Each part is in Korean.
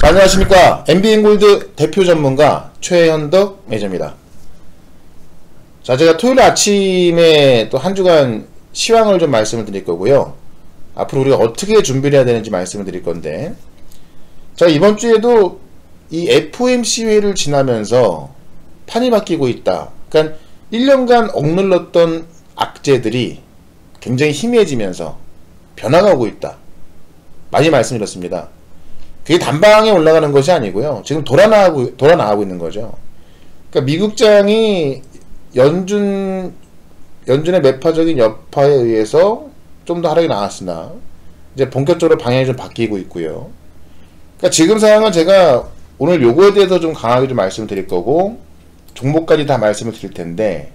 안녕하십니까. MBN골드 대표 전문가 최현덕 매니저입니다. 자, 제가 토요일 아침에 또 한 주간 시황을 좀 말씀을 드릴 거고요. 앞으로 우리가 어떻게 준비를 해야 되는지 말씀을 드릴 건데, 자, 이번 주에도 이 FOMC 회의를 지나면서 판이 바뀌고 있다. 그러니까 1년간 억눌렀던 악재들이 굉장히 희미해지면서 변화가 오고 있다. 많이 말씀드렸습니다. 그게 단방에 올라가는 것이 아니고요. 지금 돌아나가고 있는 거죠. 그러니까 미국장이 연준의 매파적인 여파에 의해서 좀 더 하락이 나왔으나 이제 본격적으로 방향이 좀 바뀌고 있고요. 그러니까 지금 상황은 제가 오늘 요거에 대해서 좀 강하게 좀 말씀을 드릴 거고, 종목까지 다 말씀을 드릴 텐데,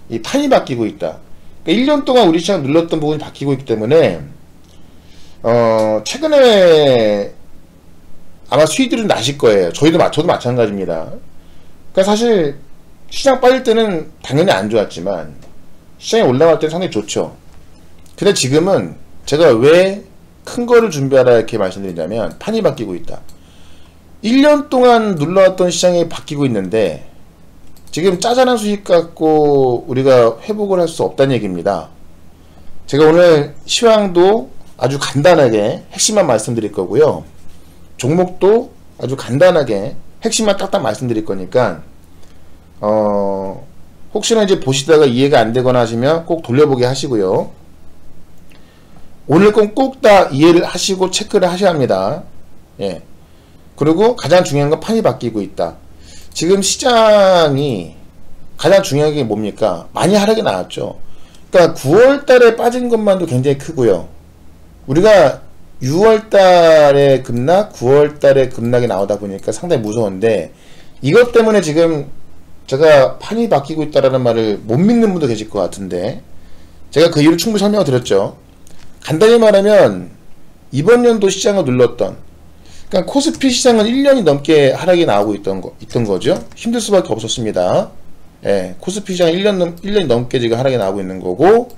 이 판이 바뀌고 있다. 그러니까 1년 동안 우리 시장 눌렀던 부분이 바뀌고 있기 때문에 최근에 아마 수익들은 나실 거예요. 저도 마찬가지입니다. 그러니까 사실 시장 빠질 때는 당연히 안 좋았지만 시장이 올라갈 때는 상당히 좋죠. 근데 지금은 제가 왜 큰 거를 준비하라 이렇게 말씀드리냐면, 판이 바뀌고 있다. 1년 동안 눌러왔던 시장이 바뀌고 있는데 지금 짜잘한 수익 갖고 우리가 회복을 할 수 없다는 얘기입니다. 제가 오늘 시황도 아주 간단하게 핵심만 말씀드릴 거고요. 종목도 아주 간단하게 핵심만 딱딱 말씀드릴 거니까 혹시나 이제 보시다가 이해가 안 되거나 하시면 꼭 돌려보게 하시고요. 오늘 건 꼭 다 이해를 하시고 체크를 하셔야 합니다. 예. 그리고 가장 중요한 건 판이 바뀌고 있다. 지금 시장이 가장 중요한 게 뭡니까? 많이 하락이 나왔죠. 그러니까 9월달에 빠진 것만도 굉장히 크고요. 우리가 6월달에 급락, 9월달에 급락이 나오다 보니까 상당히 무서운데, 이것 때문에 지금 제가 판이 바뀌고 있다라는 말을 못 믿는 분도 계실 것 같은데, 제가 그 이유를 충분히 설명을 드렸죠. 간단히 말하면 이번 연도 시장을 눌렀던, 그러니까 코스피 시장은 1년이 넘게 하락이 나오고 있던 거죠. 힘들 수밖에 없었습니다. 예, 코스피 시장은 1년이 넘게 지금 하락이 나오고 있는 거고,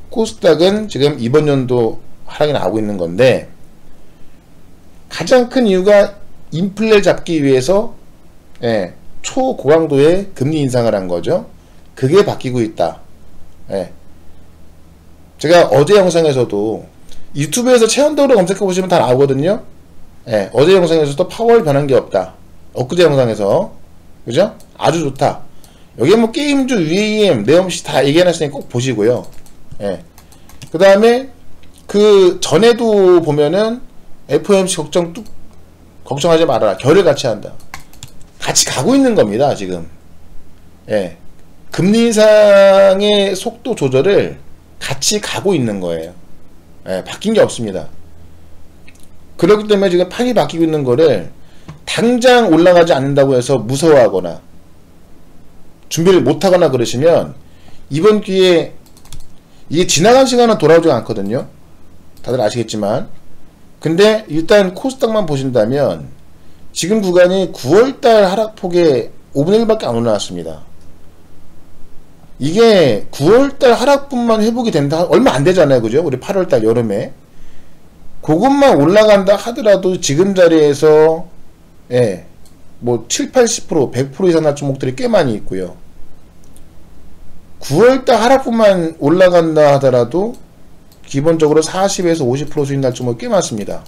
코스닥은 지금 이번 연도 하락이 나오고 있는 건데, 가장 큰 이유가 인플레 잡기 위해서 초고강도의 금리 인상을 한 거죠. 그게 바뀌고 있다. 제가 어제 영상에서도 유튜브에서 최현덕으로 검색해 보시면 다 나오거든요. 어제 영상에서도 파월 변한 게 없다. 엊그제 영상에서, 그죠? 아주 좋다. 여기 뭐 게임주, UAM, 내용시 다 얘기해놨으니 꼭 보시고요. 그 다음에 그 전에도 보면은 FOMC 걱정하지 말아라. 결을 같이 한다. 같이 가고 있는 겁니다, 지금. 금리 인상의 속도 조절을 같이 가고 있는 거예요. 바뀐 게 없습니다. 그렇기 때문에 지금 판이 바뀌고 있는 거를 당장 올라가지 않는다고 해서 무서워하거나 준비를 못하거나 그러시면, 이번 기회에 이게 지나간 시간은 돌아오지 않거든요. 다들 아시겠지만. 근데 일단 코스닥만 보신다면 지금 구간이 9월달 하락폭의 5분의 1밖에 안 올라왔습니다. 이게 9월달 하락분만 회복이 된다, 얼마 안 되잖아요, 그죠? 우리 8월달 여름에 그것만 올라간다 하더라도 지금 자리에서 뭐 7, 80%, 100% 이상 날 종목들이 꽤 많이 있고요. 9월달 하락분만 올라간다 하더라도 기본적으로 40에서 50% 수익 날 종목이 꽤 많습니다.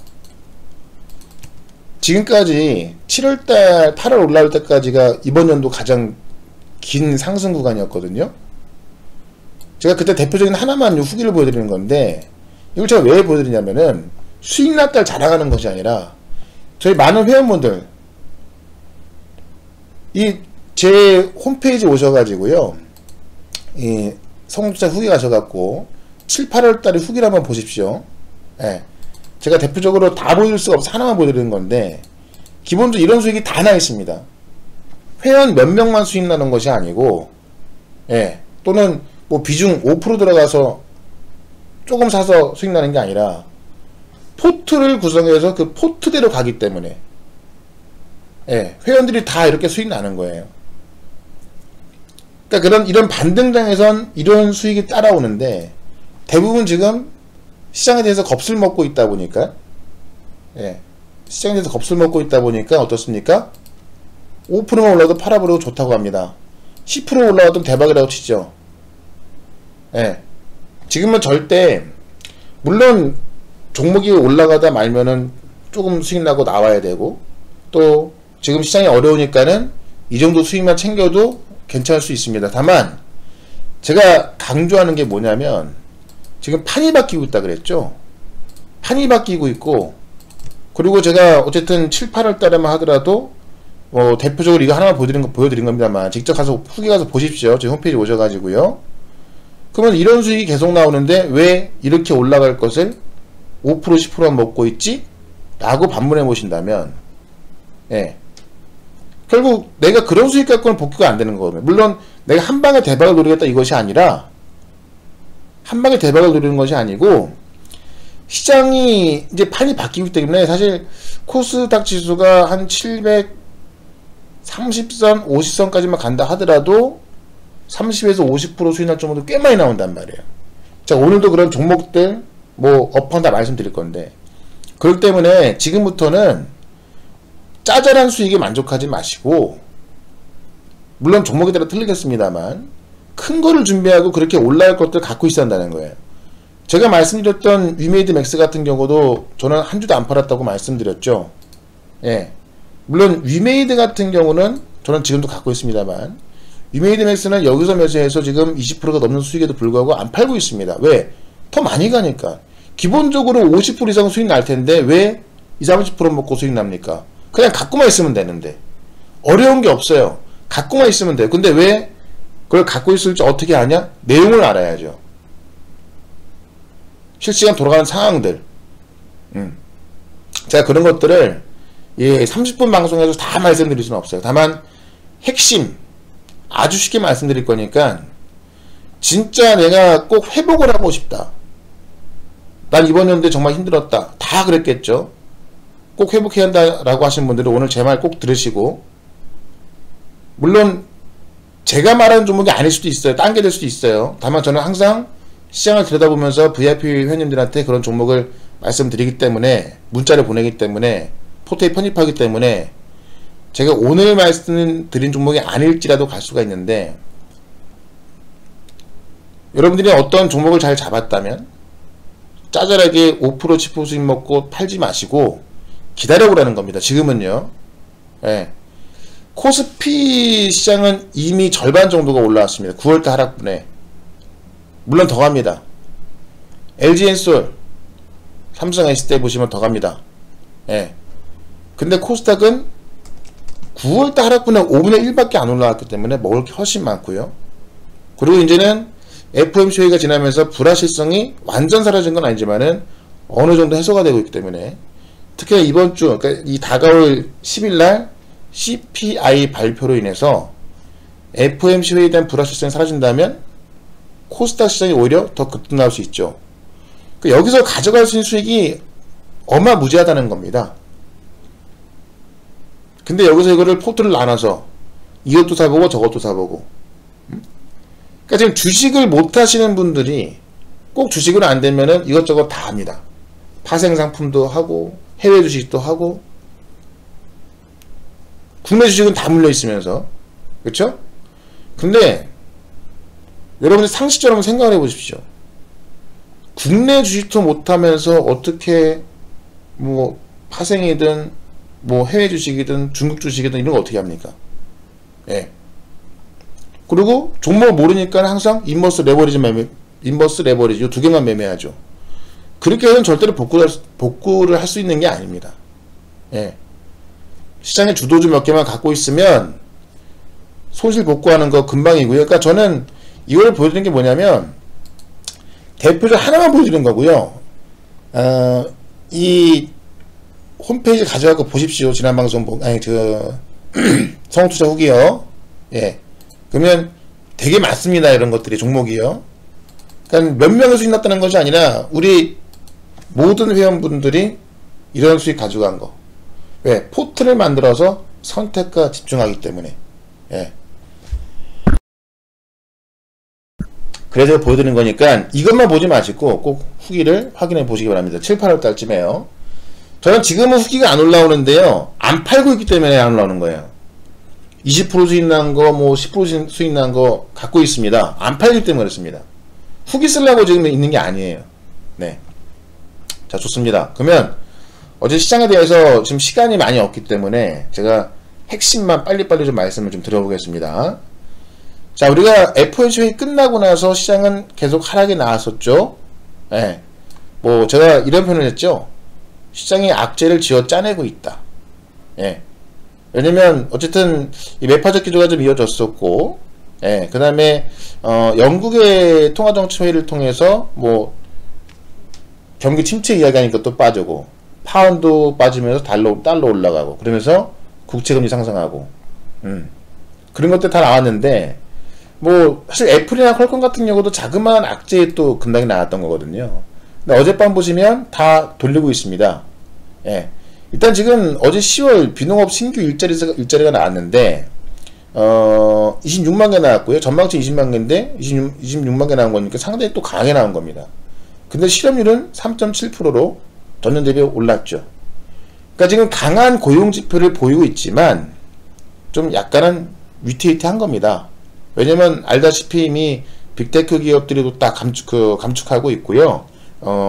지금까지 7월달, 8월 올라올 때까지가 이번 연도 가장 긴 상승 구간이었거든요. 제가 그때 대표적인 하나만 후기를 보여드리는 건데, 이걸 제가 왜 보여드리냐면은 수익 났다를 자랑하는 것이 아니라, 저희 많은 회원분들 제 홈페이지 오셔가지고요, 이 성공투자 후기 가셔갖고 7, 8월달에 후기를 한번 보십시오. 제가 대표적으로 다 보여드릴 수가 없어서 하나만 보여드리는 건데, 기본적으로 이런 수익이 다 나 있습니다. 회원 몇 명만 수익 나는 것이 아니고, 또는 뭐 비중 5% 들어가서 조금 사서 수익 나는 게 아니라, 포트를 구성해서 그 포트대로 가기 때문에 회원들이 다 이렇게 수익 나는 거예요. 그러니까 이런 반등장에선 이런 수익이 따라오는데, 대부분 지금 시장에 대해서 겁을 먹고 있다 보니까 시장에서 겁을 먹고 있다 보니까 어떻습니까? 5%만 올라도 팔아버리고 좋다고 합니다. 10% 올라가도 대박이라고 치죠. 예. 지금은 절대, 물론 종목이 올라가다 말면은 조금 수익 나고 나와야 되고, 또 지금 시장이 어려우니까는 이 정도 수익만 챙겨도 괜찮을 수 있습니다. 다만 제가 강조하는 게 뭐냐면, 지금 판이 바뀌고 있다 그랬죠. 판이 바뀌고 있고, 그리고 제가 어쨌든 7, 8월 달에만 하더라도 대표적으로 이거 하나만 보여드린 겁니다만, 직접 가서 후기 가서 보십시오. 제 홈페이지 오셔가지고요. 그러면 이런 수익이 계속 나오는데 왜 이렇게 올라갈 것을 5% 10%만 먹고 있지? 라고 반문해 보신다면, 예, 결국 내가 그런 수익 갖고는 복구가 안 되는 거거든요. 물론 내가 한 방에 대박을 노리겠다 이것이 아니라, 한 방에 대박을 노리는 것이 아니고, 시장이 이제 판이 바뀌기 때문에 사실 코스닥 지수가 한 730선, 50선까지만 간다 하더라도 30에서 50% 수익 날 정도도 꽤 많이 나온단 말이에요. 자, 오늘도 그런 종목들 업황 다 말씀드릴 건데, 그렇기 때문에 지금부터는 짜잘한 수익에 만족하지 마시고, 물론 종목에 따라 틀리겠습니다만 큰 거를 준비하고 그렇게 올라갈 것들 갖고 있어야 한다는 거예요. 제가 말씀드렸던 위메이드 맥스 같은 경우도 저는 한 주도 안 팔았다고 말씀드렸죠. 예. 물론 위메이드 같은 경우는 저는 지금도 갖고 있습니다만, 위메이드 맥스는 여기서 매수해서 지금 20%가 넘는 수익에도 불구하고 안 팔고 있습니다. 왜? 더 많이 가니까. 기본적으로 50% 이상 수익 날 텐데 왜 20, 30% 먹고 수익 납니까? 그냥 갖고만 있으면 되는데. 어려운 게 없어요. 갖고만 있으면 돼요. 근데 왜 그걸 갖고 있을지 어떻게 아냐? 내용을 알아야죠. 실시간 돌아가는 상황들. 제가 그런 것들을 30분 방송에서 다 말씀드릴 수는 없어요. 다만 핵심 아주 쉽게 말씀드릴 거니까, 진짜 내가 꼭 회복을 하고 싶다, 난 이번 연도에 정말 힘들었다, 다 그랬겠죠. 꼭 회복해야 한다라고 하시는 분들은 오늘 제 말 꼭 들으시고, 물론 제가 말하는 종목이 아닐 수도 있어요. 딴 게 될 수도 있어요. 다만 저는 항상 시장을 들여다보면서 VIP 회원님들한테 그런 종목을 말씀드리기 때문에, 문자를 보내기 때문에, 포트에 편입하기 때문에 제가 오늘 말씀드린 종목이 아닐지라도 갈 수가 있는데, 여러분들이 어떤 종목을 잘 잡았다면 짜잘하게 5% 10% 수익 먹고 팔지 마시고 기다려보라는 겁니다. 지금은요. 예. 코스피 시장은 이미 절반 정도가 올라왔습니다. 9월달 하락분에. 물론 더 갑니다. LG엔솔, 삼성 S대 보시면 더 갑니다. 예. 근데 코스닥은 9월달 하락분에 5분의 1밖에 안 올라왔기 때문에 먹을 게 훨씬 많고요. 그리고 이제는 FOMC 회의가 지나면서 불확실성이 완전 사라진 건 아니지만은 어느 정도 해소가 되고 있기 때문에, 특히 이번 주, 그러니까 이 다가올 10일날 CPI 발표로 인해서 FOMC 회의에 대한 불확실성이 사라진다면 코스닥 시장이 오히려 더 급등할 수 있죠. 그러니까 여기서 가져갈 수 있는 수익이 어마무지하다는 겁니다. 근데 여기서 이거를 포트를 나눠서 이것도 사보고 저것도 사보고, 그러니까 지금 주식을 못 하시는 분들이 꼭 주식으로 안 되면은 이것저것 다 합니다. 파생 상품도 하고 해외 주식도 하고, 국내 주식은 다 물려 있으면서, 그렇죠? 근데 여러분들 상식적으로 생각을 해보십시오. 국내 주식도 못하면서 어떻게 파생이든 해외 주식이든 중국 주식이든 이런 거 어떻게 합니까? 예. 그리고 종목을 모르니까 항상 인버스 레버리지 이 두 개만 매매하죠. 그렇게 해서는 절대로 복구를 할 수 있는 게 아닙니다. 예. 시장의 주도주 몇 개만 갖고 있으면 손실 복구하는 거 금방이고요. 그러니까 저는 이걸 보여드리는 게 뭐냐면, 대표적 하나만 보여드리는 거고요. 이 홈페이지 가져가고 보십시오. 지난 방송 성투자 후기요. 예. 그러면 되게 많습니다. 이런 것들이 종목이요. 그러니까 몇 명의 수익 났다는 것이 아니라 우리 모든 회원분들이 이런 수익 가져간 거. 왜? 포트를 만들어서 선택과 집중하기 때문에. 예. 그래서 보여드리는 거니까 이것만 보지 마시고 꼭 후기를 확인해 보시기 바랍니다. 7, 8월 달쯤에요. 저는 지금은 후기가 안 올라오는데요. 안 팔고 있기 때문에 안 올라오는 거예요. 20% 수익 난 거, 뭐 10% 수익 난 거 갖고 있습니다. 안 팔기 때문에 그렇습니다. 후기 쓰려고 지금 있는 게 아니에요. 네. 자, 좋습니다. 그러면 어제 시장에 대해서 지금 시간이 많이 없기 때문에 제가 핵심만 빨리빨리 좀 말씀을 좀 드려보겠습니다. 자, 우리가 FOMC 회의 끝나고 나서 시장은 계속 하락이 나왔었죠. 네. 뭐 제가 이런 표현을 했죠. 시장이 악재를 지어 짜내고 있다. 예. 왜냐면 어쨌든 이 매파적 기조가 좀 이어졌었고, 예. 그 다음에 영국의 통화정책회의를 통해서 뭐 경기 침체 이야기하니까 또 빠지고, 파운드 빠지면서 달러 올라가고, 그러면서 국채금리 상승하고, 그런 것들 다 나왔는데, 뭐 사실 애플이나 퀄컴 같은 경우도 자그마한 악재에 또 급락이 나왔던 거거든요. 근데 어젯밤 보시면 다 돌리고 있습니다. 예. 일단 지금 어제 10월 비농업 신규 일자리가 나왔는데 26만 개 나왔고요. 전망치 20만 개인데 26만 개 나온 거니까 상당히 또 강하게 나온 겁니다. 근데 실업률은 3.7%로 전년 대비 올랐죠. 그러니까 지금 강한 고용 지표를 보이고 있지만 좀 약간은 위태위태한 겁니다. 왜냐면 알다시피 이미 빅테크 기업들이 딱 감축하고 있고요.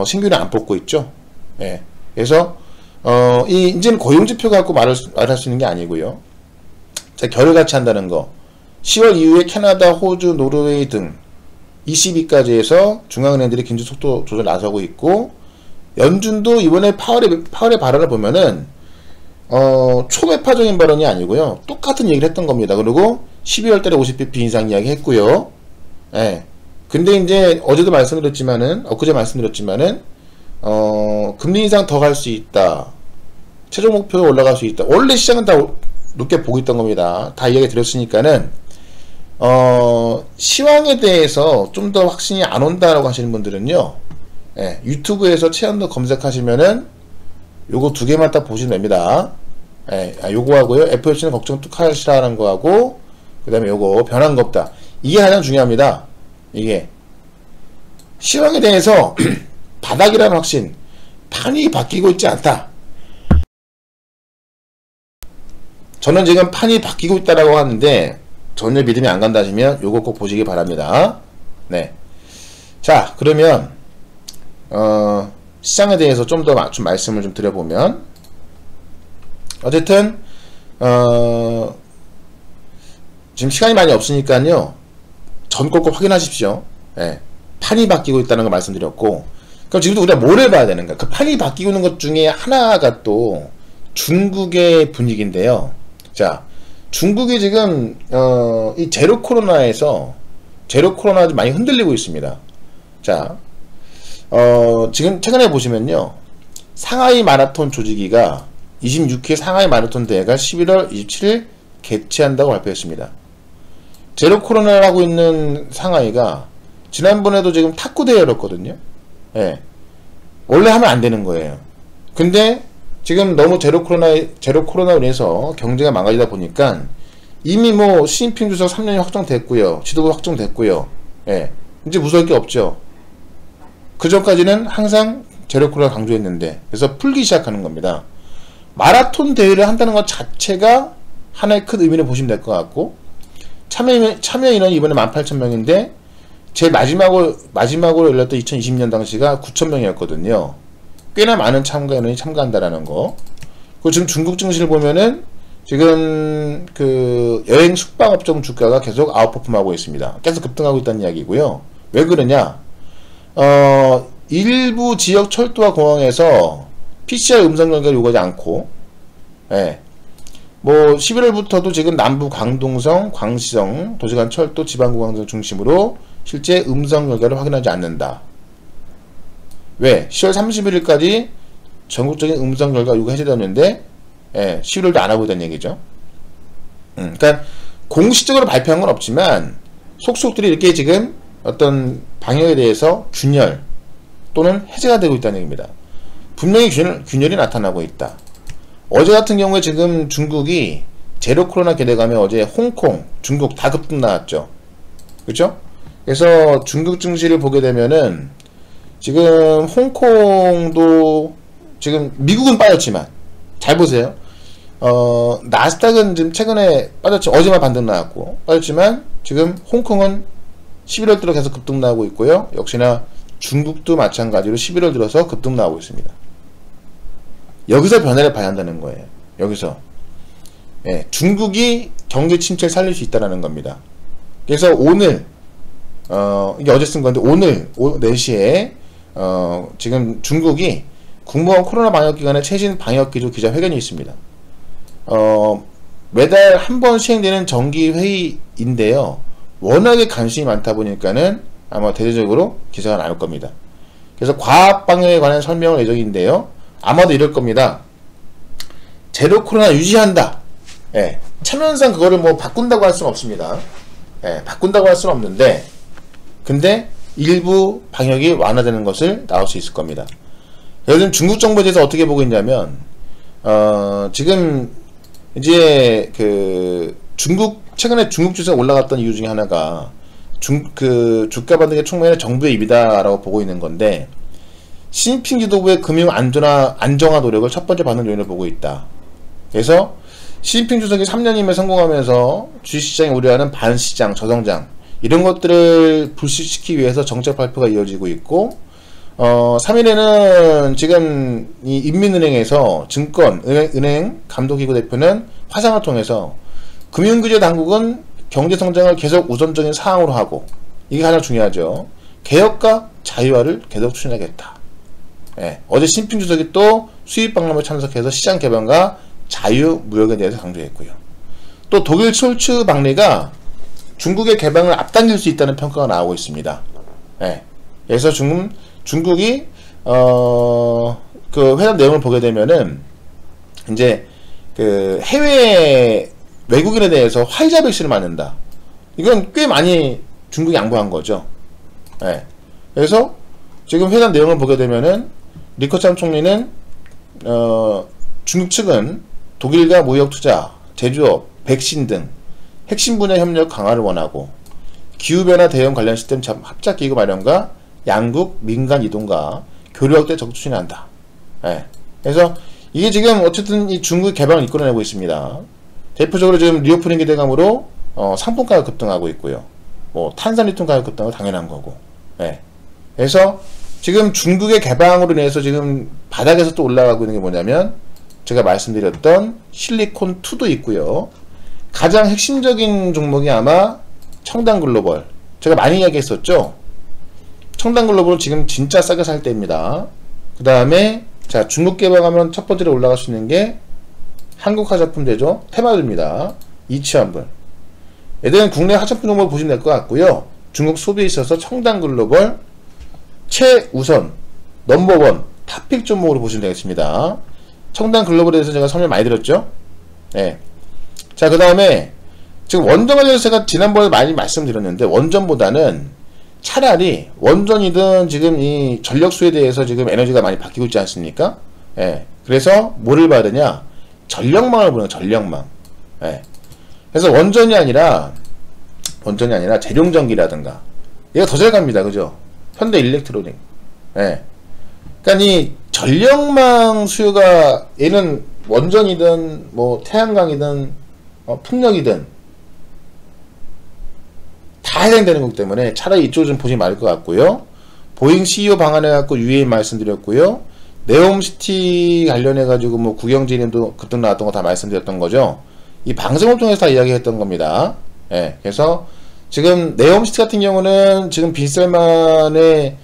신규는 안 뽑고 있죠. 예. 그래서 이제는 고용지표 갖고 말할 수 있는 게 아니고요. 자, 결을같이 한다는 거. 10월 이후에 캐나다, 호주, 노르웨이 등 ECB까지 해서 중앙은행들이 긴축 속도 조절 나서고 있고, 연준도 이번에 파월의 발언을 보면은 초매파적인 발언이 아니고요. 똑같은 얘기를 했던 겁니다. 그리고 12월 달에 50bp 인상 이야기 했고요. 예. 근데 이제 어제도 말씀드렸지만은, 엊그제 말씀드렸지만은, 금리 인상 더 갈 수 있다. 최종 목표가 올라갈 수 있다. 원래 시장은 다 높게 보고 있던 겁니다. 다 이야기 드렸으니까는, 시황에 대해서 좀 더 확신이 안 온다라고 하시는 분들은요, 예, 유튜브에서 최현도 검색하시면은, 요거 두 개만 딱 보시면 됩니다. 예, 요거 하고요. FOMC는 걱정 뚝 하시라는 거 하고, 그 다음에 요거 변한 거 없다. 이게 가장 중요합니다. 이게 시황에 대해서 바닥이라는 확신, 판이 바뀌고 있지 않다. 저는 지금 판이 바뀌고 있다라고 하는데 전혀 믿음이 안 간다 하시면 요거 꼭 보시기 바랍니다. 네. 자, 그러면 시장에 대해서 좀 더 말씀을 좀 드려보면, 어쨌든 지금 시간이 많이 없으니까요, 전 꼭 확인하십시오. 예. 판이 바뀌고 있다는 걸 말씀드렸고, 그럼 지금도 우리가 뭘 봐야 되는가? 그 판이 바뀌고 있는 것 중에 하나가 또 중국의 분위기인데요. 자, 중국이 지금 이 제로 코로나에서 제로 코로나 많이 흔들리고 있습니다. 자, 지금 최근에 보시면요, 상하이 마라톤 조직위가 26회 상하이 마라톤 대회가 11월 27일 개최한다고 발표했습니다. 제로 코로나를 하고 있는 상하이가 지난번에도 지금 탁구 대회를 열었거든요. 예. 원래 하면 안 되는 거예요. 근데 지금 너무 제로 코로나로 인해서 경제가 망가지다 보니까 이미 뭐 시진핑 주석 3년이 확정됐고요. 지도부 확정됐고요. 예. 이제 무서울 게 없죠. 그 전까지는 항상 제로 코로나 강조했는데, 그래서 풀기 시작하는 겁니다. 마라톤 대회를 한다는 것 자체가 하나의 큰 의미를 보시면 될 것 같고, 참여 인원이 이번에 18,000명인데 제일 마지막으로 열렸던 2020년 당시가 9,000명이었거든요. 꽤나 많은 참가 인원이 참가한다라는 거. 그리고 지금 중국 증시를 보면은 지금 그 여행 숙박업종 주가가 계속 아웃퍼폼하고 있습니다. 계속 급등하고 있다는 이야기고요. 왜 그러냐? 일부 지역 철도와 공항에서 PCR 음성 연결 요구하지 않고, 예. 뭐 11월부터도 지금 남부 광동성, 광시성, 도시간 철도, 지방공항 중심으로 실제 음성 결과를 확인하지 않는다. 왜? 10월 31일까지 전국적인 음성 결과 요구 해제되었는데, 예, 11월도 안 하고 있다는 얘기죠. 그러니까 공식적으로 발표한 건 없지만 속속들이 이렇게 지금 어떤 방역에 대해서 균열 또는 해제가 되고 있다는 얘기입니다. 분명히 균열이 나타나고 있다. 어제 같은 경우에 지금 중국이 제로 코로나 개대감에 어제 홍콩, 중국 다 급등 나왔죠. 그렇죠? 그래서 중국 증시를 보게 되면은 지금 홍콩도 지금 미국은 빠졌지만 잘 보세요. 나스닥은 지금 최근에 빠졌죠. 어제만 반등 나왔고 빠졌지만 지금 홍콩은 11월 들어 계속 급등 나오고 있고요. 역시나 중국도 마찬가지로 11월 들어서 급등 나오고 있습니다. 여기서 변화를 봐야 한다는 거예요. 여기서 예, 중국이 경제 침체를 살릴 수 있다는 겁니다. 그래서 오늘 이게 어제 쓴 건데 오늘 오후 4시에 지금 중국이 국무원 코로나 방역기관의 최신 방역기조 기자회견이 있습니다. 매달 한 번 시행되는 정기회의인데요. 워낙에 관심이 많다 보니까는 아마 대대적으로 기사가 나올 겁니다. 그래서 과학 방역에 관한 설명을 예정인데요. 아마도 이럴 겁니다. 제로 코로나 유지한다. 예, 체면상 그거를 뭐 바꾼다고 할 수는 없습니다. 예, 바꾼다고 할 수는 없는데, 근데 일부 방역이 완화되는 것을 나올 수 있을 겁니다. 요즘 중국 정부에 대해서 어떻게 보고 있냐면, 지금 이제 최근에 중국 주가가 올라갔던 이유 중에 하나가 주가 반등의 총매는 정부의 입이다라고 보고 있는 건데, 시진핑 지도부의 금융 안정화 노력을 첫 번째 반등 요인으로 보고 있다. 그래서 시진핑 주석이 3년임에 성공하면서 주식시장이 우려하는 반시장, 저성장 이런 것들을 불식시키기 위해서 정책 발표가 이어지고 있고 3일에는 지금 이 인민은행에서 은행 감독기구 대표는 화상을 통해서 금융규제 당국은 경제성장을 계속 우선적인 사항으로 하고 이게 가장 중요하죠. 개혁과 자유화를 계속 추진하겠다. 예, 어제 시진핑 주석이 또 수입 박람회 참석해서 시장 개방과 자유무역에 대해서 강조했고요. 또 독일 숄츠 박리가 중국의 개방을 앞당길 수 있다는 평가가 나오고 있습니다. 예, 그래서 중국이 그 회담 내용을 보게 되면은 이제 그 해외 외국인에 대해서 화이자 백신을 맞는다. 이건 꽤 많이 중국이 양보한 거죠. 예, 그래서 지금 회담 내용을 보게 되면은 리커참 총리는 중국 측은 독일과 무역 투자, 제조업, 백신 등 핵심 분야 협력 강화를 원하고 기후변화 대응 관련 시스템 합작기구 마련과 양국 민간 이동과 교류 확대 적극 추진한다. 예. 그래서 이게 지금 어쨌든 이 중국 개방을 이끌어내고 있습니다. 대표적으로 지금 리오프닝 기대감으로 상품 가격 급등하고 있고요. 뭐 탄산 리튬 가격 급등은 당연한 거고. 예. 그래서 지금 중국의 개방으로 인해서 지금 바닥에서 또 올라가고 있는 게 뭐냐면 제가 말씀드렸던 실리콘2도 있고요. 가장 핵심적인 종목이 아마 청담글로벌. 제가 많이 이야기했었죠. 청담글로벌 지금 진짜 싸게 살 때입니다. 그 다음에 자 중국 개방하면 첫 번째로 올라갈 수 있는 게 한국화장품제죠. 테마주입니다. 이치환불. 얘들은 국내 화장품 종목을 보시면 될 것 같고요. 중국 소비에 있어서 청담글로벌 최우선 넘버원 탑픽 종목으로 보시면 되겠습니다. 청담글로벌에 대해서 제가 설명 많이 드렸죠. 네. 자, 그 다음에 지금 원전에 대해서 제가 지난번에 많이 말씀드렸는데 원전보다는 차라리 원전이든 지금 이 전력수에 대해서 지금 에너지가 많이 바뀌고 있지 않습니까? 예. 그래서 뭐를 봐야 되냐? 전력망을 보는 거예요. 전력망. 예. 그래서 원전이 아니라 재룡전기라든가 얘가 더 잘 갑니다. 그죠? 현대일렉트로닉. 예. 그러니까 이 전력망 수요가 얘는 원전이든 뭐 태양광이든 풍력이든 다 해당되는 거기 때문에 차라리 이쪽을 좀 보시면 맞을 것 같고요. 보잉 CEO 방안해 갖고 UAE 말씀드렸고요. 네옴시티 관련해 가지고 뭐 국영진인도 급등 나왔던 거 다 말씀드렸던 거죠. 이 방송을 통해서 다 이야기했던 겁니다. 예. 그래서 지금 네옴시티 같은 경우는 지금 빈셀만의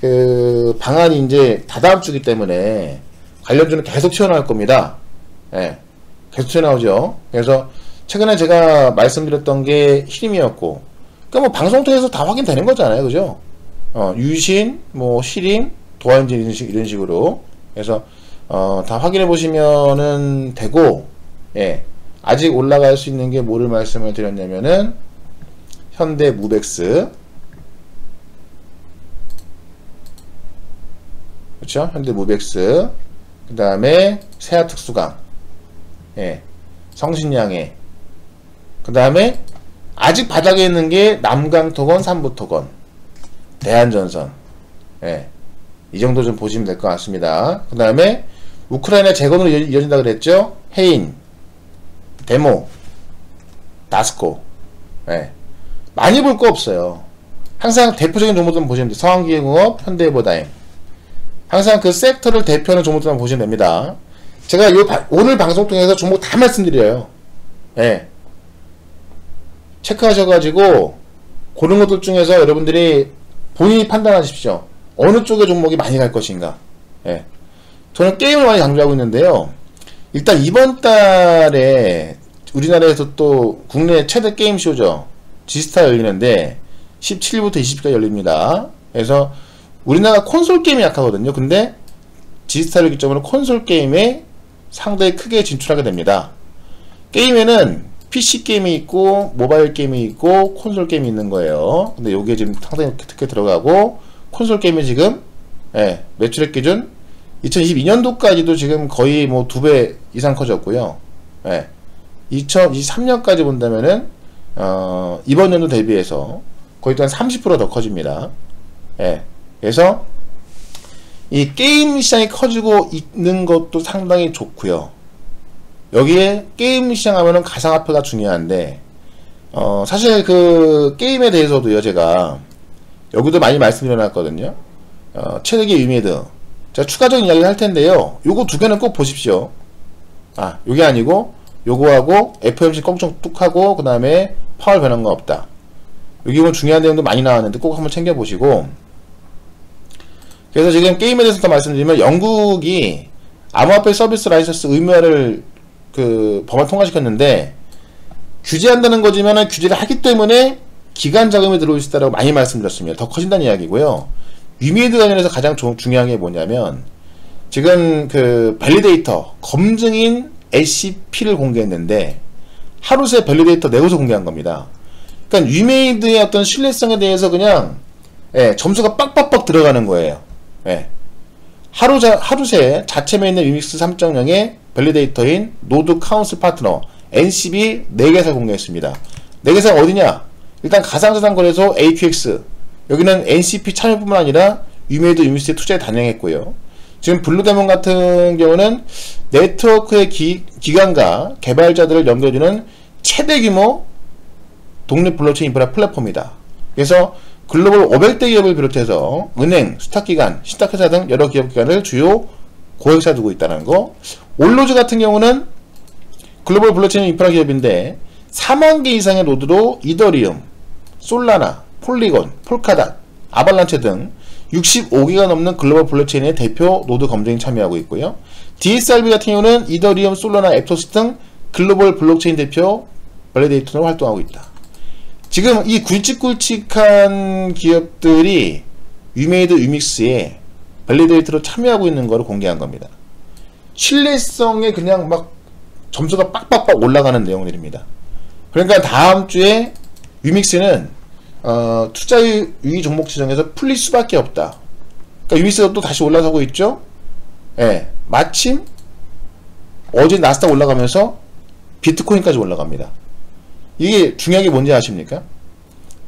그 방안이 이제 다다음 주기 때문에 관련주는 계속 튀어나올 겁니다. 예. 계속 튀어나오죠. 그래서 최근에 제가 말씀드렸던 게 히림이었고, 그러니까 뭐 방송 통해서 다 확인되는 거잖아요. 그죠? 유신, 뭐 시림, 도화인진 이런 식으로. 그래서 다 확인해 보시면은 되고, 예. 아직 올라갈 수 있는 게 뭐를 말씀을 드렸냐면은 현대무벡스, 그렇죠? 현대무벡스, 그 다음에 세아특수강, 예, 성신양해, 그 다음에 아직 바닥에 있는 게 남강토건, 삼부토건, 대한전선, 예, 이 정도 좀 보시면 될 것 같습니다. 그 다음에 우크라이나 재건으로 이어진다 그랬죠. 해인, 데모, 나스코. 예. 많이 볼 거 없어요. 항상 대표적인 종목들만 보시면 돼요. 서한기계공업, 현대해보다임. 항상 그 섹터를 대표하는 종목들만 보시면 됩니다. 제가 오늘 방송 통해서 종목 다 말씀드려요. 예. 체크하셔가지고 고른 것들 중에서 여러분들이 본인이 판단하십시오. 어느 쪽의 종목이 많이 갈 것인가. 예. 저는 게임을 많이 강조하고 있는데요. 일단 이번 달에 우리나라에서 또 국내 최대 게임쇼죠. 지스타 열리는데 17일부터 20일까지 열립니다. 그래서 우리나라 콘솔 게임이 약하거든요. 근데 지스타를 기점으로 콘솔 게임에 상당히 크게 진출하게 됩니다. 게임에는 PC 게임이 있고 모바일 게임이 있고 콘솔 게임이 있는 거예요. 근데 요게 지금 상당히 특히 들어가고 콘솔 게임이 지금 매출액 기준 2022년도까지도 지금 거의 뭐 2배 이상 커졌고요. 2023년까지 본다면은 이번 연도 대비해서 거의 또 한 30% 더 커집니다. 그래서 이 게임 시장이 커지고 있는 것도 상당히 좋고요. 여기에 게임 시장 하면은 가상화폐가 중요한데 사실 그 게임에 대해서도요 제가 여기도 많이 말씀드려놨거든요. 최대기 위메드 제가 추가적인 이야기를 할 텐데요. 요거 두 개는 꼭 보십시오. 요게 아니고 요거하고 FOMC 껑충 뚝 하고 그 다음에 파월 변한 거 없다. 여기 보면 중요한 내용도 많이 나왔는데 꼭 한번 챙겨보시고. 그래서 지금 게임에 대해서 더 말씀드리면 영국이 암호화폐 서비스 라이선스 의무화를 그 법안 통과시켰는데 규제한다는 거지만은 규제를 하기 때문에 기간 자금이 들어올 수 있다고 많이 말씀드렸습니다. 더 커진다는 이야기고요. 위메이드 관련해서 가장 중요한 게 뭐냐면 지금 그 밸리데이터 검증인 SCP를 공개했는데 하루 새 밸리데이터 내고서 공개한 겁니다. 그러니까 위메이드의 어떤 신뢰성에 대해서 그냥 점수가 빡빡빡 들어가는 거예요. 하루 새 자체에 있는 위믹스 3.0의 밸리데이터인 노드 카운슬 파트너 NCB 4개사 공개했습니다. 4개사가 어디냐? 일단 가상자산 거래소 AQX 여기는 NCP 참여뿐만 아니라 위메이드 유미스에 투자에 단행했고요. 지금 블루데몬 같은 경우는 네트워크의 기관과 개발자들을 연결해주는 최대 규모 독립 블록체인 인프라 플랫폼이다. 그래서 글로벌 500대 기업을 비롯해서 은행, 수탁기관, 신탁회사 등 여러 기업기관을 주요 고객사 두고 있다는 거. 올로즈 같은 경우는 글로벌 블록체인 인프라 기업인데 4만 개 이상의 노드로 이더리움, 솔라나, 폴리곤, 폴카닷, 아발란체 등 65개가 넘는 글로벌 블록체인의 대표 노드 검증에 참여하고 있고요. DSRB 같은 경우는 이더리움, 솔라나, 앱토스 등 글로벌 블록체인 대표 밸리데이터로 활동하고 있다. 지금 이 굵직굵직한 기업들이 위메이드 위믹스에 밸리데이터로 참여하고 있는 거를 공개한 겁니다. 신뢰성에 그냥 막 점수가 빡빡빡 올라가는 내용들입니다. 그러니까 다음 주에 위믹스는 투자 유의 종목 지정에서 풀릴 수밖에 없다. 그러니까 위믹스가 또 다시 올라서고 있죠. 마침 어제 나스닥 올라가면서 비트코인까지 올라갑니다. 이게 중요한 게 뭔지 아십니까?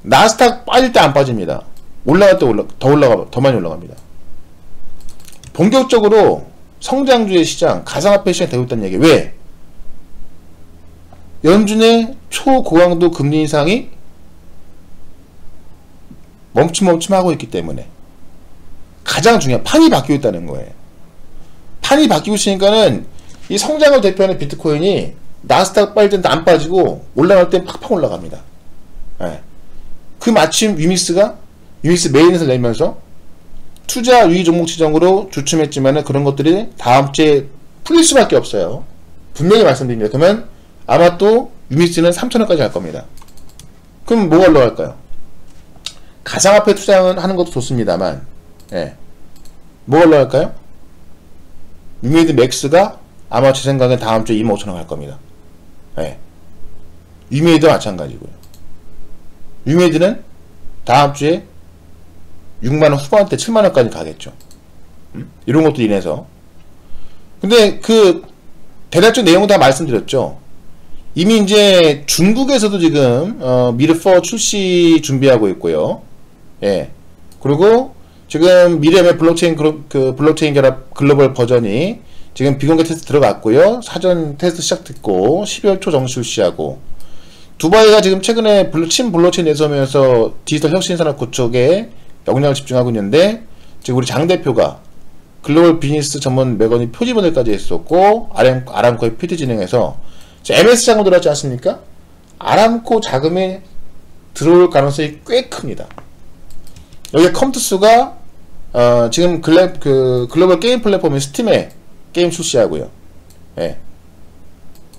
나스닥 빠질 때 안 빠집니다. 올라갈 때 더 많이 올라갑니다. 본격적으로 성장주의 시장, 가상화폐 시장이 되고 있다는 얘기. 왜? 연준의 초고강도 금리 인상이 멈춤하고 있기 때문에 가장 중요한 판이 바뀌고 있다는 거예요. 판이 바뀌고 있으니까는 이 성장을 대표하는 비트코인이 나스닥 빠질 때는 안 빠지고 올라갈 땐 팍팍 올라갑니다. 그 마침 위믹스 메인에서 내면서 투자 유의 종목 지정으로 주춤했지만은 그런 것들이 다음 주에 풀릴 수밖에 없어요. 분명히 말씀드립니다. 그러면 아마 또 위믹스는 3,000원까지 갈 겁니다. 그럼 뭐가 올라갈까요? 가상화폐 투자하는 것도 좋습니다만, 뭐가 올라갈까요? 위메이드 맥스가 아마 제 생각엔 다음 주에 25,000원 갈 겁니다. 위메이드와 마찬가지고요. 위메이드는 다음 주에 6만원 후반대 7만원까지 가겠죠. 이런 것도 인해서. 근데 그 대략적 내용은 다 말씀드렸죠. 이미 이제 중국에서도 지금 미르4 출시 준비하고 있고요. 그리고 지금 미래의 블록체인 결합 글로벌 버전이 지금 비공개 테스트 들어갔고요. 사전 테스트 시작됐고 12월 초 정시 출시하고, 두바이가 지금 최근에 블록체인 내세우면서 디지털 혁신 산업 구축에 역량을 집중하고 있는데, 지금 우리 장 대표가 글로벌 비즈니스 전문 매거진 표지모델까지 했었고, 아람코의 PD 진행해서 MS 자금 들어왔지 않습니까? 아람코 자금이 들어올 가능성이 꽤 큽니다. 여기 컴투스가 지금 글로벌 게임 플랫폼인 스팀에 게임 출시하고요. 예.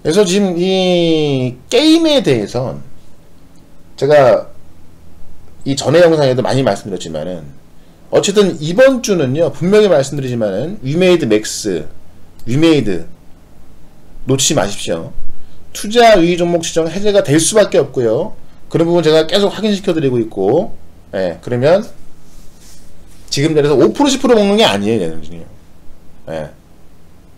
그래서 지금 이 게임에 대해선 제가 이 전에 영상에도 많이 말씀드렸지만은, 어쨌든 이번 주는요, 분명히 말씀드리지만은 위메이드 맥스, 위메이드 놓치지 마십시오. 투자 유의 종목 지정 해제가 될 수밖에 없고요. 그런 부분 제가 계속 확인시켜 드리고 있고, 예, 그러면 지금 내려서 5% 10% 먹는 게 아니에요, 얘는. 예.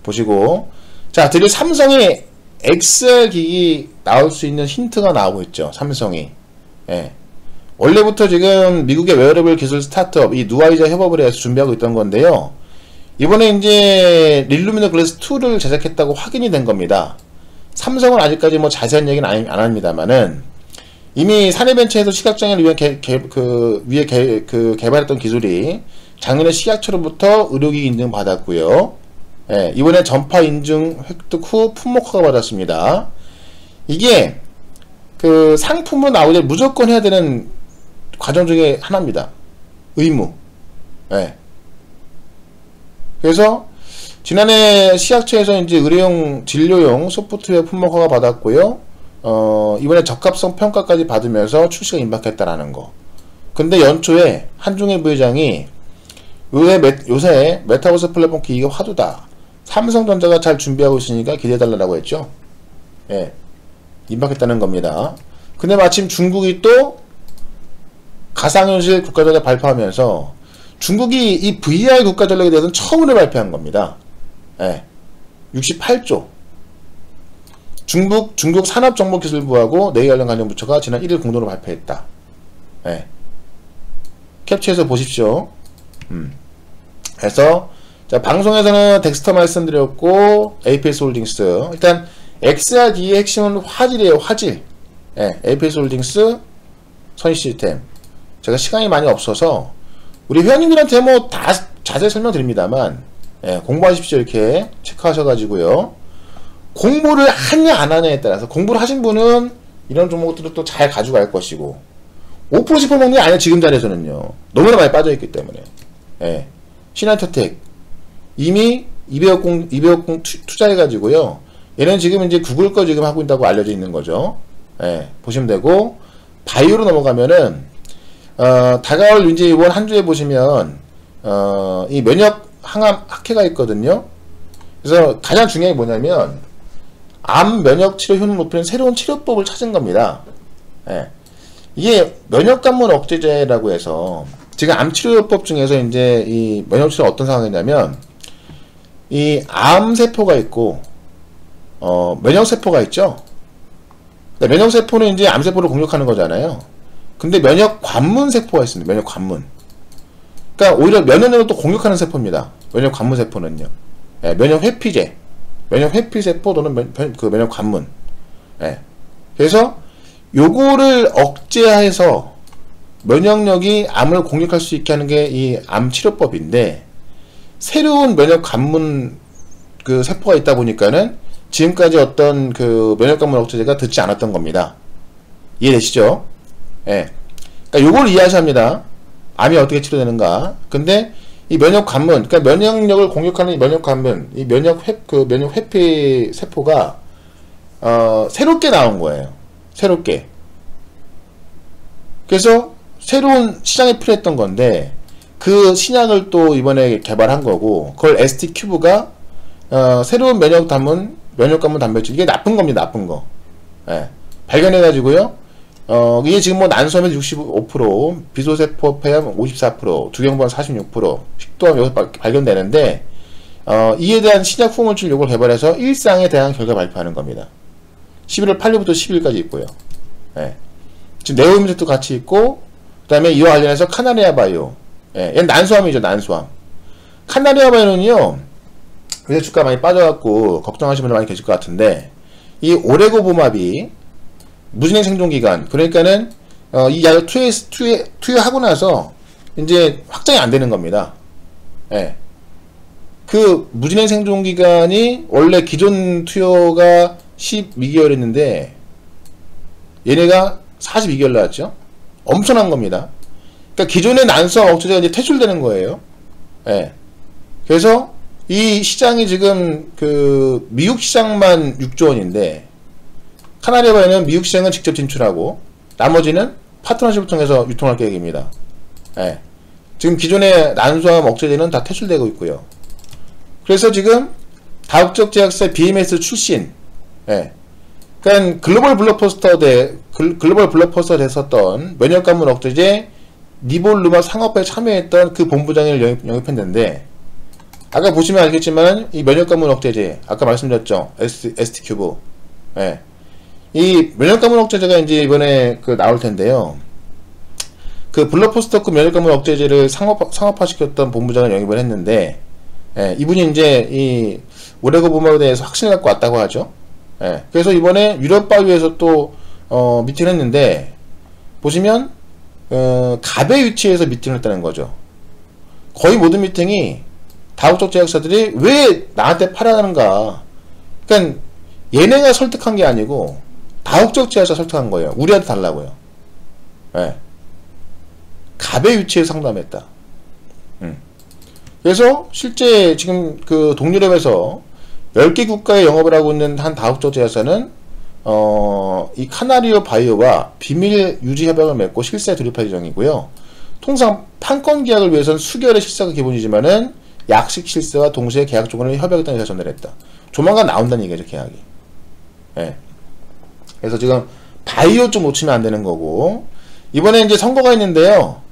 보시고, 자, 드디어 삼성의 XR 기기 나올 수 있는 힌트가 나오고 있죠. 삼성이. 예. 원래부터 지금 미국의 웨어러블 기술 스타트업 이 누아이자 협업을 해서 준비하고 있던 건데요. 이번에 이제 릴루미너 글래스 2를 제작했다고 확인이 된 겁니다. 삼성은 아직까지 뭐 자세한 얘기는 안 합니다만은, 이미 사내벤처에서 시각장애를 위해 개발했던 기술이 작년에 식약처로부터 의료기기 인증 받았고요. 예, 이번에 전파 인증 획득 후 품목허가 받았습니다. 이게 그 상품으로 나오자 무조건 해야 되는 과정 중에 하나입니다. 의무. 예. 그래서 지난해 식약처에서 이제 의료용 진료용 소프트웨어 품목허가 받았고요. 이번에 적합성 평가까지 받으면서 출시가 임박했다라는 거. 근데 연초에 한중일 부회장이 요새 메타버스 플랫폼 기기가 화두다. 삼성전자가 잘 준비하고 있으니까 기대해달라고 했죠. 예. 임박했다는 겁니다. 근데 마침 중국이 또 가상현실 국가전략 발표하면서, 중국이 이 VR 국가전략에 대해서는 처음으로 발표한 겁니다. 예. 68조. 중국 산업정보기술부하고 내일관련부처가 지난 1일 공동으로 발표했다. 예. 캡처해서 보십시오. 그래서 자, 방송에서는 덱스터 말씀드렸고, APS 홀딩스. 일단 XRD의 핵심은 화질이에요. 화질. 예, APS 홀딩스 선의 시스템. 제가 시간이 많이 없어서 우리 회원님들한테 뭐 다 자세히 설명드립니다만, 예, 공부하십시오. 이렇게 체크하셔가지고요. 공부를 하냐 안 하냐에 따라서, 공부를 하신 분은 이런 종목들을 또 잘 가져갈 것이고, 5% 10% 먹는 게 아니에요. 지금 자리에서는요. 너무나 많이 빠져있기 때문에. 예. 신한투텍 이미 200억 투자해가지고요. 얘는 지금 이제 구글 거 지금 하고 있다고 알려져 있는 거죠. 예, 보시면 되고, 바이오로 넘어가면은, 다가올 이제 이번 한 주에 보시면, 이 면역 항암 학회가 있거든요. 그래서 가장 중요한 게 뭐냐면, 암 면역 치료 효능 높이는 새로운 치료법을 찾은 겁니다. 예. 이게 면역관문 억제제라고 해서, 지금 암 치료법 중에서 이제 이 면역 치료 어떤 상황이냐면, 이 암세포가 있고, 면역세포가 있죠? 면역세포는 이제 암세포를 공격하는 거잖아요. 근데 면역관문세포가 있습니다. 면역관문. 그러니까 오히려 면역력을 또 공격하는 세포입니다. 면역관문세포는요. 예, 면역회피제. 면역회피세포 또는 면역관문. 예. 그래서 요거를 억제해서 면역력이 암을 공격할 수 있게 하는 게 이 암치료법인데, 새로운 면역관문 그 세포가 있다 보니까는 지금까지 어떤 그 면역관문 억제제가 듣지 않았던 겁니다. 이해되시죠? 예. 그러니까 요걸 이해하셔야 합니다. 암이 어떻게 치료되는가. 근데 이 면역관문, 그러니까 면역력을 공격하는 이 면역관문, 이 면역회피 세포가 새롭게 나온 거예요. 새롭게. 그래서 새로운 시장에 필요했던 건데, 그 신약을 또 이번에 개발한 거고, 그걸 ST큐브가 새로운 면역관문 단백질, 이게 나쁜 겁니다. 나쁜 거. 예. 발견해가지고요. 이게 지금 뭐 난소암 65%, 비소세포 폐암 54%, 두경부암 46%, 식도암 여기서 발견되는데, 이에 대한 신약 후물질 요걸 개발해서 일상에 대한 결과 발표하는 겁니다. 11월 8일부터 10일까지 있고요. 예. 지금 네오임셋도 같이 있고, 그 다음에 이와 관련해서 카나리아 바이오. 예, 얘는 난소암이죠, 난소암. 카나리아 바이오는요, 그래서 주가 많이 빠져갖고 걱정하시는 분들 많이 계실 것 같은데, 이 오레고보맙이 무진행 생존기간, 그러니까는 이 약을 투여하고 나서 이제 확정이 안 되는 겁니다. 예. 그 무진행 생존기간이 원래 기존 투여가 12개월이었는데 얘네가 42개월 나왔죠. 엄청난 겁니다. 그러니까 기존의 난수와 억제제가 이제 퇴출되는 거예요. 예. 그래서 이 시장이 지금 그 미국 시장만 6조 원인데 카나리아바이오는 미국 시장은 직접 진출하고 나머지는 파트너십을 통해서 유통할 계획입니다. 예. 지금 기존의 난수와 억제제는 다 퇴출되고 있고요. 그래서 지금 다국적 제약사 BMS 출신, 예. 그러니까 글로벌 블록버스터 됐었던 면역감염 억제제 니볼루마 상업화에 참여했던 그 본부장을 영입했는데, 아까 보시면 알겠지만 이 면역감염 억제제 아까 말씀드렸죠. ST큐브. 예. 이 면역감염 억제제가 이제 이번에 그 나올 텐데요. 그 블록버스터급 면역감염 억제제를 상업화시켰던 본부장을 영입을 했는데, 예, 이분이 이제 이 오레고보맙에 대해서 확신을 갖고 왔다고 하죠. 예, 그래서 이번에 유럽바이오에서 또 미팅을 했는데 보시면 갑의 위치에서 미팅을 했다는 거죠. 거의 모든 미팅이 다국적 제약사들이 왜 나한테 팔아가는가, 그러니까 얘네가 설득한 게 아니고 다국적 제약사 설득한 거예요. 우리한테 달라고요. 예, 갑의 위치에서 상담했다. 그래서 실제 지금 그 동유럽에서 10개 국가에 영업을 하고 있는 한 다국적 제약사는 이 카나리오 바이오와 비밀 유지 협약을 맺고 실사에 돌입할 예정이고요. 통상 판권 계약을 위해서는 수개월의 실사가 기본이지만은 약식 실사와 동시에 계약 조건을 협약했다는 의사 전달했다. 조만간 나온다는 얘기죠, 계약이. 예. 그래서 지금 바이오 좀 놓치면 안 되는 거고, 이번에 이제 선거가 있는데요.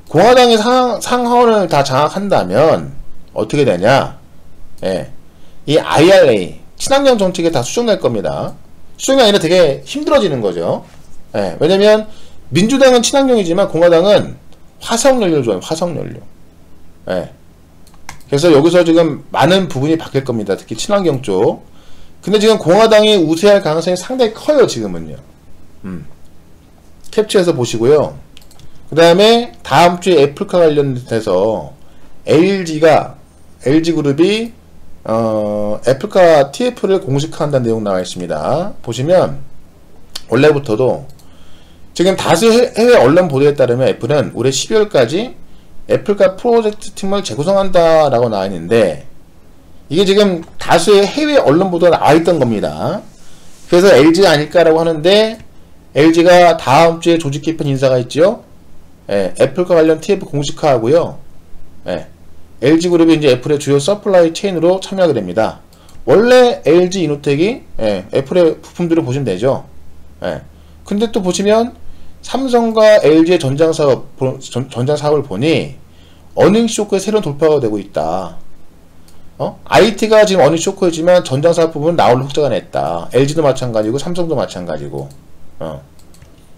공화당이 상하원을 다 장악한다면 어떻게 되냐? 예. 이 IRA 친환경 정책에 다 수정될 겁니다. 수정이 아니라 되게 힘들어지는 거죠. 예. 왜냐면 민주당은 친환경이지만 공화당은 화석연료를 좋아해요. 화석연료. 예. 그래서 여기서 지금 많은 부분이 바뀔 겁니다. 특히 친환경 쪽. 근데 지금 공화당이 우세할 가능성이 상당히 커요. 지금은요. 캡처해서 보시고요. 그 다음에 다음주에 애플카 관련돼서 LG그룹이 애플카 TF를 공식화한다는 내용 나와 있습니다. 보시면 원래부터도 지금 다수 해외 언론 보도에 따르면 애플은 올해 12월까지 애플카 프로젝트 팀을 재구성한다 라고 나와 있는데, 이게 지금 다수의 해외 언론 보도가 나와 있던 겁니다. 그래서 LG가 아닐까라고 하는데, LG가 다음주에 조직 개편 인사가 있죠. 예, 애플과 관련 TF 공식화하고요. 예, LG그룹이 이제 애플의 주요 서플라이 체인으로 참여하게 됩니다. 원래 LG 이노텍이 애플의 부품들을 보시면 되죠. 예, 근데 또 보시면 삼성과 LG의 전장 사업을 보니 어닝 쇼크의 새로운 돌파가 되고 있다. IT가 지금 어닝 쇼크이지만 전장 사업 부분은 나홀로 흑자가 냈다. LG도 마찬가지고 삼성도 마찬가지고.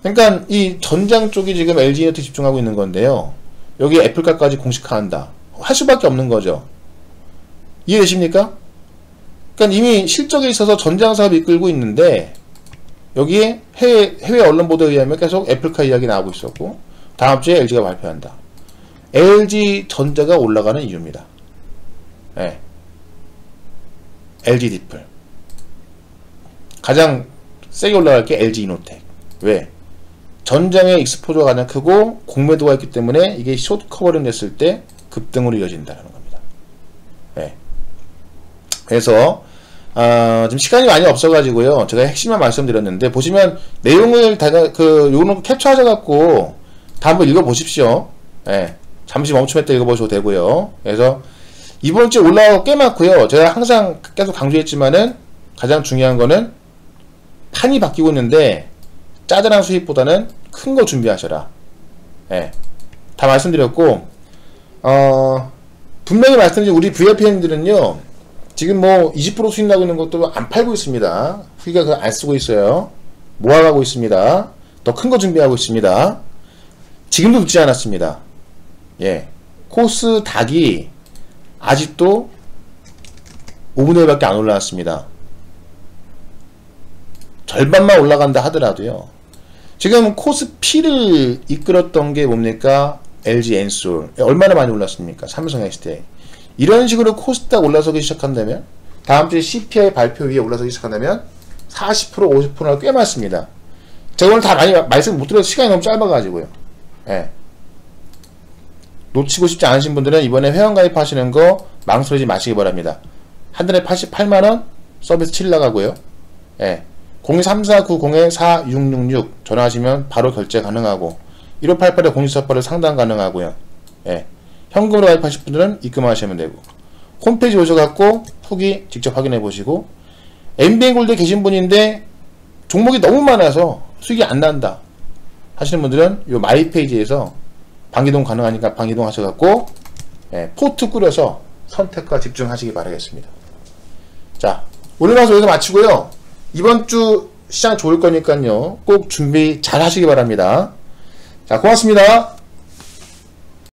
그러니까 이 전장 쪽이 지금 LG 이노텍 집중하고 있는 건데요. 여기 애플카까지 공식화한다. 할 수밖에 없는 거죠. 이해되십니까? 그러니까 이미 실적에 있어서 전장 사업이 이끌고 있는데, 여기에 해외 언론 보도에 의하면 계속 애플카 이야기 나오고 있었고, 다음 주에 LG가 발표한다. LG 전자가 올라가는 이유입니다. 네. LG 디플. 가장 세게 올라갈 게 LG 이노텍. 왜? 전장의 익스포저가 가장 크고 공매도가 있기 때문에 이게 숏 커버링 됐을 때 급등으로 이어진다는 겁니다. 네. 그래서 지금 시간이 많이 없어가지고요. 제가 핵심만 말씀드렸는데, 보시면 내용을 요런 캡처하셔갖고 다 한번 읽어보십시오. 네. 잠시 멈춤했다 읽어보셔도 되고요. 그래서 이번 주에 올라가고 꽤 많고요. 제가 항상 계속 강조했지만은 가장 중요한 거는 판이 바뀌고 있는데 짜잘한 수익보다는 큰 거 준비하셔라. 네. 다 말씀드렸고, 분명히 말씀드린 우리 VIP님들은요, 지금 뭐 20% 수익 나고 있는 것도 안 팔고 있습니다. 후기가 그거 안 쓰고 있어요. 모아가고 있습니다. 더 큰 거 준비하고 있습니다. 지금도 늦지 않았습니다. 예. 코스닥이 아직도 5분의 1밖에 안 올라왔습니다. 절반만 올라간다 하더라도요. 지금 코스피를 이끌었던 게 뭡니까? LG 엔솔. 얼마나 많이 올랐습니까? 삼성 SDI. 이런 식으로 코스닥 올라서기 시작한다면, 다음 주에 CPI 발표 위에 올라서기 시작한다면 40% 50%가 꽤 많습니다. 제가 오늘 다 많이 말씀 못 드려서 시간이 너무 짧아가지고요. 예. 놓치고 싶지 않으신 분들은 이번에 회원가입 하시는 거 망설이지 마시기 바랍니다. 한 달에 88만원 서비스 7 나가고요. 예. 03490-4666 전화하시면 바로 결제 가능하고 1588-0488을 상담 가능하고요. 예. 현금으로 가입하실 분들은 입금하시면 되고, 홈페이지 오셔갖고 후기 직접 확인해 보시고, MBN골드에 계신 분인데 종목이 너무 많아서 수익이 안 난다 하시는 분들은 요 마이페이지에서 방이동 가능하니까 방이동 하셔갖고, 예, 포트 꾸려서 선택과 집중하시기 바라겠습니다. 자, 오늘 방송 여기서 마치고요. 이번 주 시장 좋을 거니까요. 꼭 준비 잘 하시기 바랍니다. 자, 고맙습니다.